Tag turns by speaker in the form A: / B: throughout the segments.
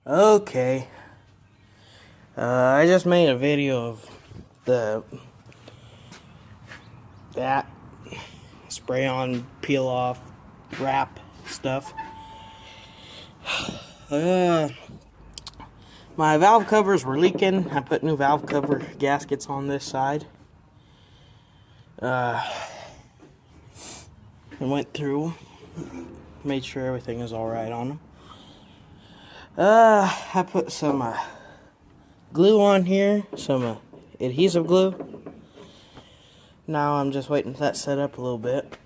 A: Okay. I just made a video of that spray on, peel off, wrap stuff. My valve covers were leaking. I put new valve cover gaskets on this side. I went through, made sure everything is alright on them. I put some glue on here, some adhesive glue. Now I'm just waiting for that set up a little bit.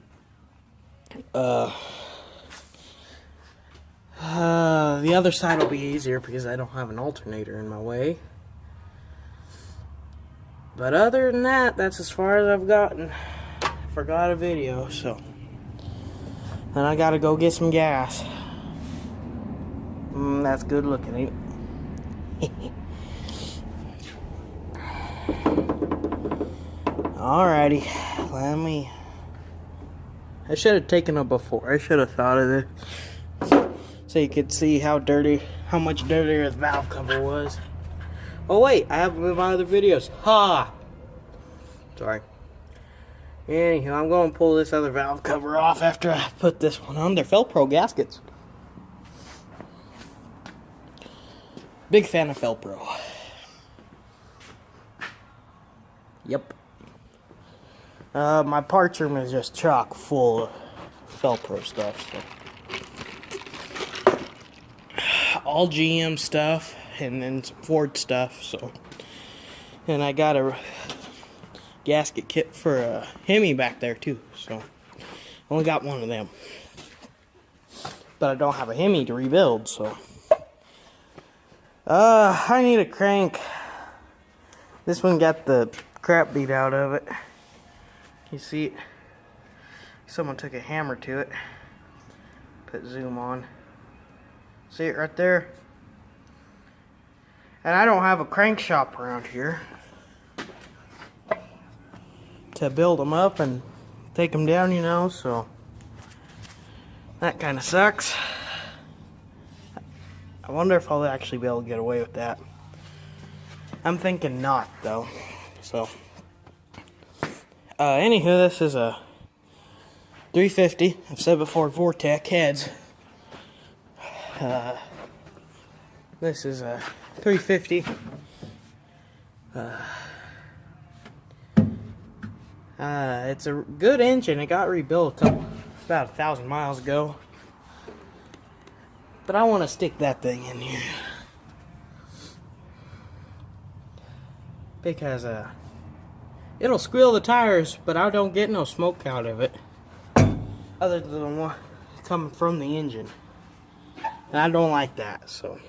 A: The other side will be easier because I don't have an alternator in my way. But other than that, that's as far as I've gotten. Forgot a video, so. Then I gotta go get some gas. That's good looking, ain't it? Alrighty, I should have taken it before. I should have thought of it. So you could see how much dirtier the valve cover was. Oh wait, I have them in my other videos. Ha! Sorry. Anywho, I'm going to pull this other valve cover off after I put this one on. They're Fel-pro gaskets. Big fan of Fel-pro. Yep. My parts room is just chock full of Fel-pro stuff. So. All GM stuff and then some Ford stuff. So, and I got a gasket kit for a Hemi back there too. So, only got one of them. But I don't have a Hemi to rebuild. So, I need a crank. This one got the crap beat out of it. You see it? Someone took a hammer to it. Put zoom on. See it right there? And I don't have a crank shop around here to build them up and take them down, you know, so that kind of sucks. I wonder if I'll actually be able to get away with that. I'm thinking not, though. So, anywho, this is a 350. I've said before, Vortec heads. This is a 350. It's a good engine. It got rebuilt about 1,000 miles ago. But I want to stick that thing in here. Because, it'll squeal the tires, but I don't get no smoke out of it. Other than what coming from the engine. And I don't like that, so.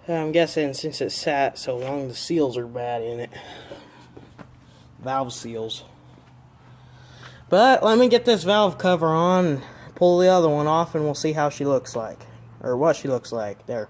A: I'm guessing since it sat so long, the seals are bad in it. Valve seals. But let me get this valve cover on, pull the other one off, and we'll see how she looks like. Or what she looks like. There.